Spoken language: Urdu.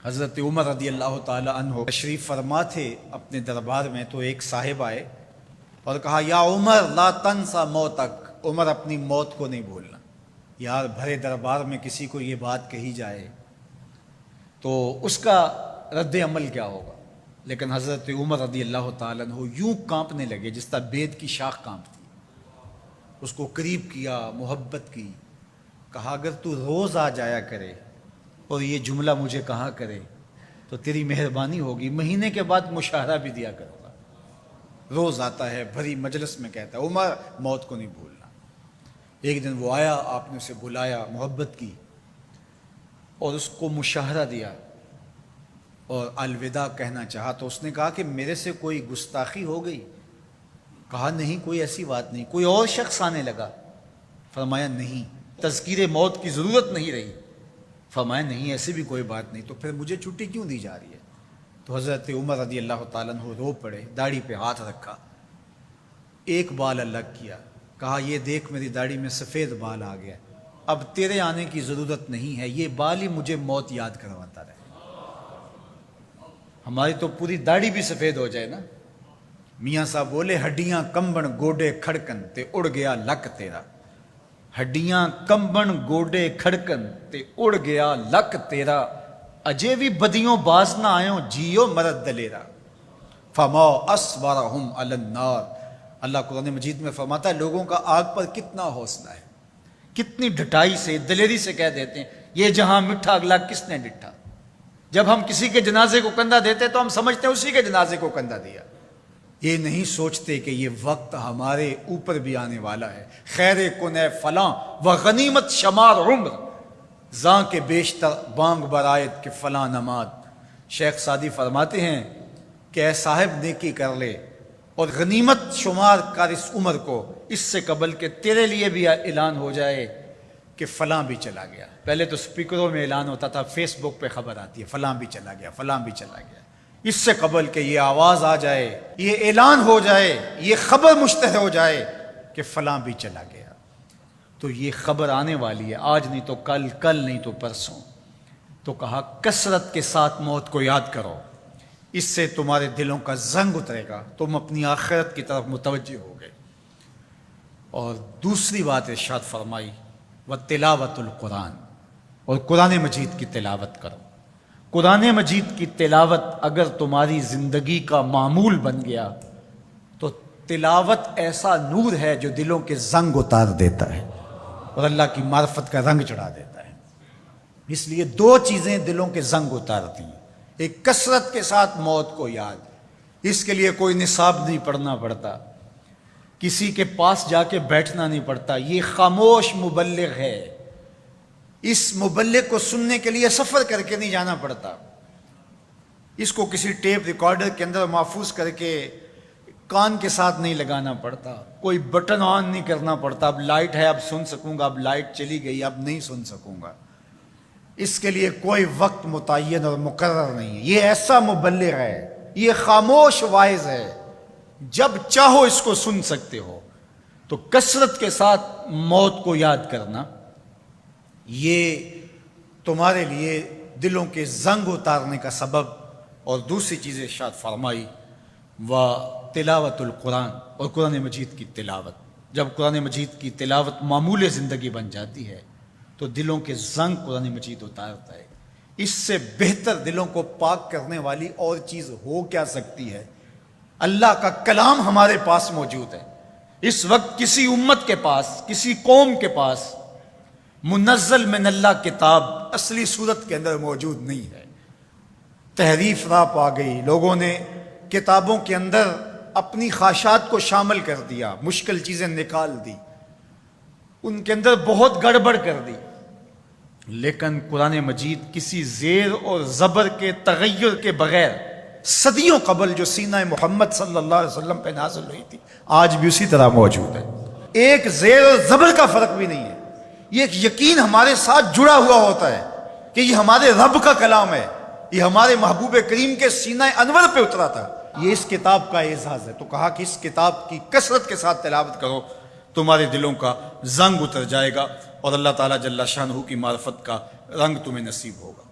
حضرت عمر رضی اللہ تعالی عنہ تشریف فرما تھے اپنے دربار میں، تو ایک صاحب آئے اور کہا یا عمر لا تنسا موتک، عمر اپنی موت کو نہیں بھولنا۔ یار بھرے دربار میں کسی کو یہ بات کہی جائے تو اس کا رد عمل کیا ہوگا؟ لیکن حضرت عمر رضی اللہ تعالیٰ عنہ یوں کانپنے لگے جس طرح بید کی شاخ کانپتی۔ اس کو قریب کیا، محبت کی، کہا اگر تو روز آ جایا کرے اور یہ جملہ مجھے کہا کرے تو تیری مہربانی ہوگی، مہینے کے بعد مشاہرہ بھی دیا کروں گا۔ روز آتا ہے، بھری مجلس میں کہتا ہے عمر موت کو نہیں بھولنا۔ ایک دن وہ آیا، آپ نے اسے بلایا، محبت کی اور اس کو مشاہرہ دیا اور الوداع کہنا چاہا تو اس نے کہا کہ میرے سے کوئی گستاخی ہو گئی؟ کہا نہیں، کوئی ایسی بات نہیں۔ کوئی اور شخص آنے لگا؟ فرمایا نہیں۔ تذکیر موت کی ضرورت نہیں رہی؟ فرمایا نہیں، ایسی بھی کوئی بات نہیں۔ تو پھر مجھے چھٹی کیوں دی جا رہی ہے؟ تو حضرت عمر رضی اللہ تعالیٰ عنہ رو پڑے، داڑھی پہ ہاتھ رکھا، ایک بال الگ کیا، کہا یہ دیکھ میری داڑھی میں سفید بال آ گیا، اب تیرے آنے کی ضرورت نہیں ہے، یہ بال ہی مجھے موت یاد کرواتا رہے۔ ہماری تو پوری داڑھی بھی سفید ہو جائے نا۔ میاں صاحب بولے ہڈیاں کمبن گوڈے کھڑکن تے اڑ گیا لک تیرا، ہڈیاں کمبن گوڈے کھڑکن تے اڑ گیا لک تیرا، اجے بھی بدیوں باز نہ آئوں جیو مرد دلیرا، فما اصبرہم علی النار۔ اللہ قرآن مجید میں فرماتا ہے لوگوں کا آگ پر کتنا حوصلہ ہے، کتنی ڈٹائی سے، دلیری سے کہہ دیتے ہیں یہ جہاں مٹھا اگلا کس نے ڈٹھا۔ جب ہم کسی کے جنازے کو کندھا دیتے تو ہم سمجھتے ہیں اسی کے جنازے کو کندھا دیا، یہ نہیں سوچتے کہ یہ وقت ہمارے اوپر بھی آنے والا ہے۔ خیر کن ہے فلاں و غنیمت شمار عمر، زاں کے بیشتر بانگ برآیت کہ فلاں نماد۔ شیخ سعدی فرماتے ہیں کہ اے صاحب نیکی کر لے اور غنیمت شمار کر اس عمر کو، اس سے قبل کہ تیرے لیے بھی اعلان ہو جائے کہ فلاں بھی چلا گیا۔ پہلے تو سپیکروں میں اعلان ہوتا تھا، فیس بک پہ خبر آتی ہے فلاں بھی چلا گیا، فلاں بھی چلا گیا۔ اس سے قبل کہ یہ آواز آ جائے، یہ اعلان ہو جائے، یہ خبر مشتہر ہو جائے کہ فلاں بھی چلا گیا، تو یہ خبر آنے والی ہے، آج نہیں تو کل، کل نہیں تو پرسوں۔ تو کہا کثرت کے ساتھ موت کو یاد کرو، اس سے تمہارے دلوں کا زنگ اترے گا، تم اپنی آخرت کی طرف متوجہ ہو گئے۔ اور دوسری بات ارشاد فرمائی وَتِلَاوَةُ القرآن، اور قرآن مجید کی تلاوت کرو۔ قرآن مجید کی تلاوت اگر تمہاری زندگی کا معمول بن گیا تو تلاوت ایسا نور ہے جو دلوں کے زنگ اتار دیتا ہے اور اللہ کی معرفت کا رنگ چڑھا دیتا ہے۔ اس لیے دو چیزیں دلوں کے زنگ اتارتی ہیں، ایک کثرت کے ساتھ موت کو یاد، اس کے لیے کوئی نصاب نہیں پڑھنا پڑتا، کسی کے پاس جا کے بیٹھنا نہیں پڑتا، یہ خاموش مبلغ ہے، اس مبلغ کو سننے کے لیے سفر کر کے نہیں جانا پڑتا، اس کو کسی ٹیپ ریکارڈر کے اندر محفوظ کر کے کان کے ساتھ نہیں لگانا پڑتا، کوئی بٹن آن نہیں کرنا پڑتا، اب لائٹ ہے اب سن سکوں گا، اب لائٹ چلی گئی اب نہیں سن سکوں گا، اس کے لیے کوئی وقت متعین اور مقرر نہیں ہے۔ یہ ایسا مبلغ ہے، یہ خاموش واعظ ہے، جب چاہو اس کو سن سکتے ہو۔ تو کثرت کے ساتھ موت کو یاد کرنا یہ تمہارے لیے دلوں کے زنگ اتارنے کا سبب۔ اور دوسری چیز ارشاد فرمائی وَتِلَاوَةُ القرآن، اور قرآن مجید کی تلاوت۔ جب قرآن مجید کی تلاوت معمول زندگی بن جاتی ہے تو دلوں کے زنگ قرآن مجید اتارتا ہے۔ اس سے بہتر دلوں کو پاک کرنے والی اور چیز ہو کیا سکتی ہے؟ اللہ کا کلام ہمارے پاس موجود ہے۔ اس وقت کسی امت کے پاس، کسی قوم کے پاس منزل من اللہ کتاب اصلی صورت کے اندر موجود نہیں ہے۔ تحریف راپ آ گئی، لوگوں نے کتابوں کے اندر اپنی خواہشات کو شامل کر دیا، مشکل چیزیں نکال دی، ان کے اندر بہت گڑبڑ کر دی، لیکن قرآن مجید کسی زیر اور زبر کے تغیر کے بغیر صدیوں قبل جو سینہ محمد صلی اللہ علیہ وسلم پہ نازل ہوئی تھی آج بھی اسی طرح موجود ہے۔ ایک زیر اور زبر کا فرق بھی نہیں ہے۔ یہ ایک یقین ہمارے ساتھ جڑا ہوا ہوتا ہے کہ یہ ہمارے رب کا کلام ہے، یہ ہمارے محبوب کریم کے سینہ انور پہ اترا تھا، یہ اس کتاب کا اعزاز ہے۔ تو کہا کہ اس کتاب کی کثرت کے ساتھ تلاوت کرو، تمہارے دلوں کا زنگ اتر جائے گا اور اللہ تعالیٰ جل شانہ کی معرفت کا رنگ تمہیں نصیب ہوگا۔